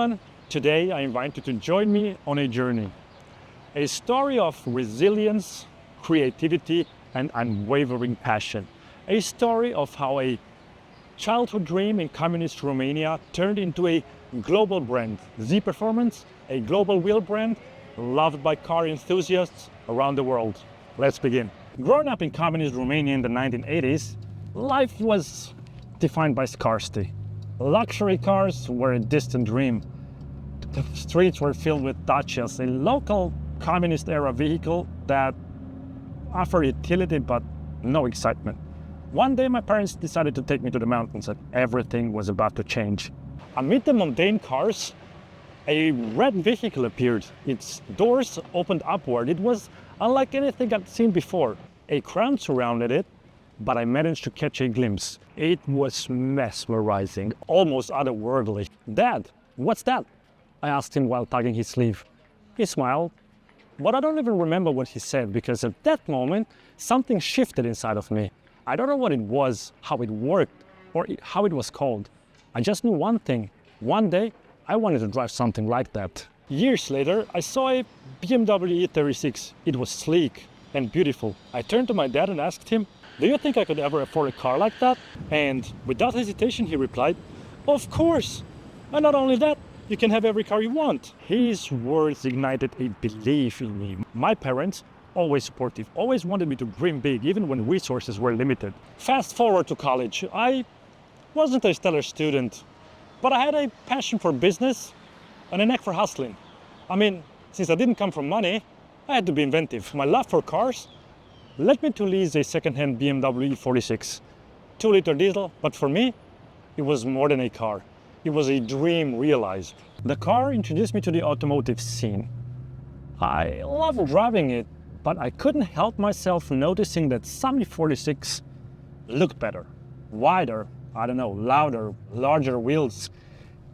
everyone. Today I invite you to join me on a journey. A story of resilience, creativity, and unwavering passion. A story of how a childhood dream in communist Romania turned into a global brand. Z Performance, a global wheel brand loved by car enthusiasts around the world. Let's begin. Growing up in communist Romania in the 1980s, life was defined by scarcity. Luxury cars were a distant dream. The streets were filled with Dacias, a local communist-era vehicle that offered utility but no excitement. One day my parents decided to take me to the mountains and everything was about to change. Amid the mundane cars, a red vehicle appeared. Its doors opened upward. It was unlike anything I'd seen before. A crowd surrounded it, but I managed to catch a glimpse. It was mesmerizing, almost otherworldly. "Dad, what's that?" I asked him while tugging his sleeve. He smiled, but I don't even remember what he said because at that moment, something shifted inside of me. I don't know what it was, how it worked, or how it was called. I just knew one thing. One day, I wanted to drive something like that. Years later, I saw a BMW E36. It was sleek and beautiful. I turned to my dad and asked him, "Do you think I could ever afford a car like that?" And without hesitation, he replied, "Of course! And not only that, you can have every car you want." His words ignited a belief in me. My parents, always supportive, always wanted me to dream big, even when resources were limited. Fast forward to college. I wasn't a stellar student, but I had a passion for business and a knack for hustling. I mean, since I didn't come from money, I had to be inventive. My love for cars led me to lease a second-hand BMW E46. 2-liter diesel, but for me, it was more than a car. It was a dream realized. The car introduced me to the automotive scene. I loved driving it, but I couldn't help myself noticing that some E46 looked better, wider, louder, larger wheels.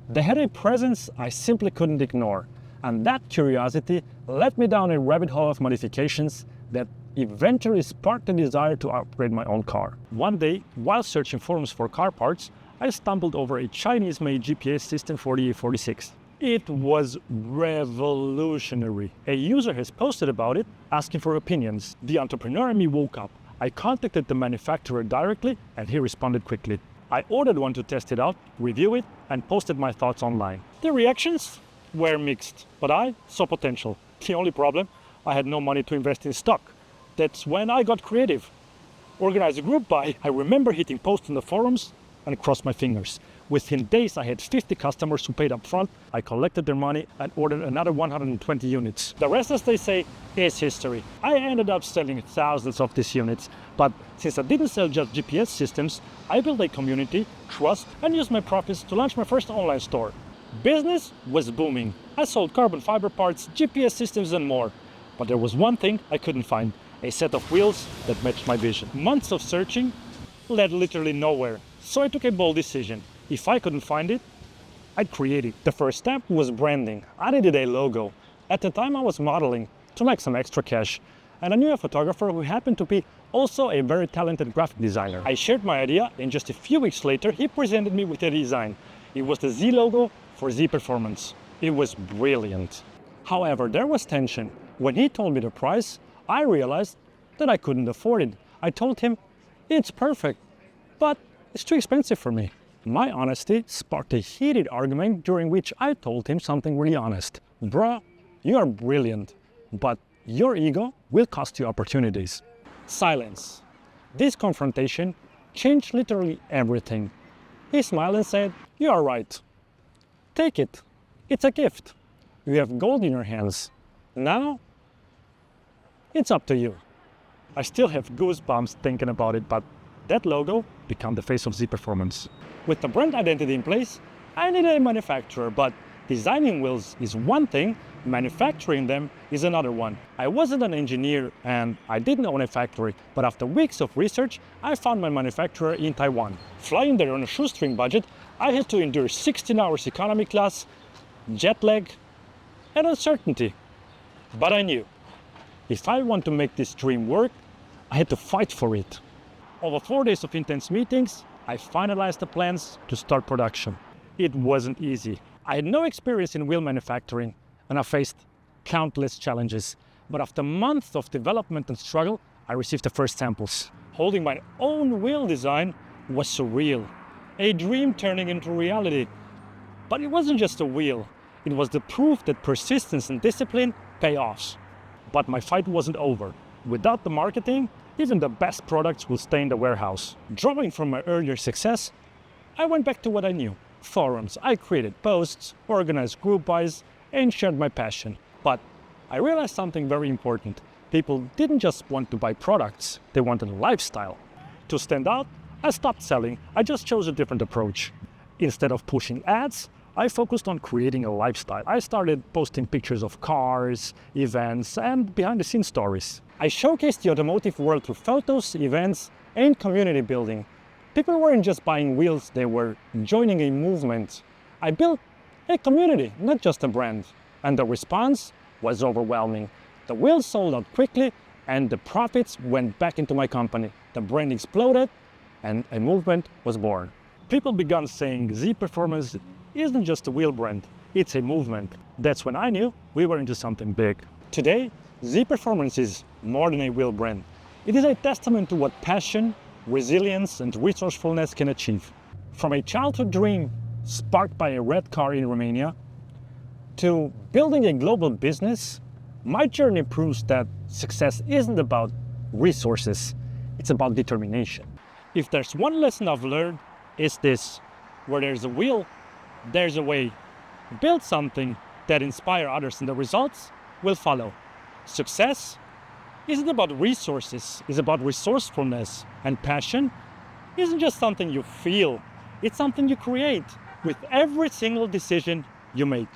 They had a presence I simply couldn't ignore. And that curiosity led me down a rabbit hole of modifications that eventually sparked the desire to upgrade my own car. One day, while searching forums for car parts, I stumbled over a Chinese-made GPS system for the E46. It was revolutionary. A user has posted about it, asking for opinions. The entrepreneur in me woke up. I contacted the manufacturer directly, and he responded quickly. I ordered one to test it out, review it, and posted my thoughts online. The reactions were mixed, but I saw potential. The only problem, I had no money to invest in stock. That's when I got creative. Organized a group buy. I remember hitting post on the forums and crossed my fingers. Within days, I had 50 customers who paid up front. I collected their money and ordered another 120 units. The rest, as they say, is history. I ended up selling thousands of these units, but since I didn't sell just GPS systems, I built a community, trust, and used my profits to launch my first online store. Business was booming. I sold carbon fiber parts, GPS systems, and more. But there was one thing I couldn't find, a set of wheels that matched my vision. Months of searching led literally nowhere. So I took a bold decision. If I couldn't find it, I'd create it. The first step was branding. I needed a logo. At the time I was modeling to make some extra cash, and I knew a photographer who happened to be also a very talented graphic designer. I shared my idea, and just a few weeks later he presented me with a design. It was the Z logo for Z Performance. It was brilliant. However, there was tension. When he told me the price, I realized that I couldn't afford it. I told him, "It's perfect, but it's too expensive for me." My honesty sparked a heated argument during which I told him something really honest. "Bruh, you are brilliant, but your ego will cost you opportunities." Silence. This confrontation changed literally everything. He smiled and said, "You are right. Take it. It's a gift. You have gold in your hands. Now, it's up to you." I still have goosebumps thinking about it, but that logo became the face of Z Performance. With the brand identity in place, I needed a manufacturer, but designing wheels is one thing, manufacturing them is another one. I wasn't an engineer and I didn't own a factory, but after weeks of research, I found my manufacturer in Taiwan. Flying there on a shoestring budget, I had to endure 16 hours economy class, jet lag, and uncertainty. But I knew, if I want to make this dream work, I had to fight for it. Over 4 days of intense meetings, I finalized the plans to start production. It wasn't easy. I had no experience in wheel manufacturing, and I faced countless challenges. But after months of development and struggle, I received the first samples. Holding my own wheel design was surreal, a dream turning into reality. But it wasn't just a wheel, it was the proof that persistence and discipline pay off. But my fight wasn't over. Without the marketing, even the best products will stay in the warehouse. Drawing from my earlier success, I went back to what I knew. Forums, I created posts, organized group buys, and shared my passion. But I realized something very important. People didn't just want to buy products, they wanted a lifestyle. To stand out, I stopped selling. I just chose a different approach. Instead of pushing ads, I focused on creating a lifestyle. I started posting pictures of cars, events, and behind-the-scenes stories. I showcased the automotive world through photos, events, and community building. People weren't just buying wheels, they were joining a movement. I built a community, not just a brand. And the response was overwhelming. The wheels sold out quickly, and the profits went back into my company. The brand exploded, and a movement was born. People began saying Z Performance isn't just a wheel brand, it's a movement. That's when I knew we were into something big. Today, Z Performance is more than a wheel brand. It is a testament to what passion, resilience, and resourcefulness can achieve. From a childhood dream sparked by a red car in Romania to building a global business, my journey proves that success isn't about resources, it's about determination. If there's one lesson I've learned, it's this: where there's a will, there's a way. Build something that inspires others and the results will follow. Success isn't about resources, it's about resourcefulness. And passion isn't just something you feel, it's something you create with every single decision you make.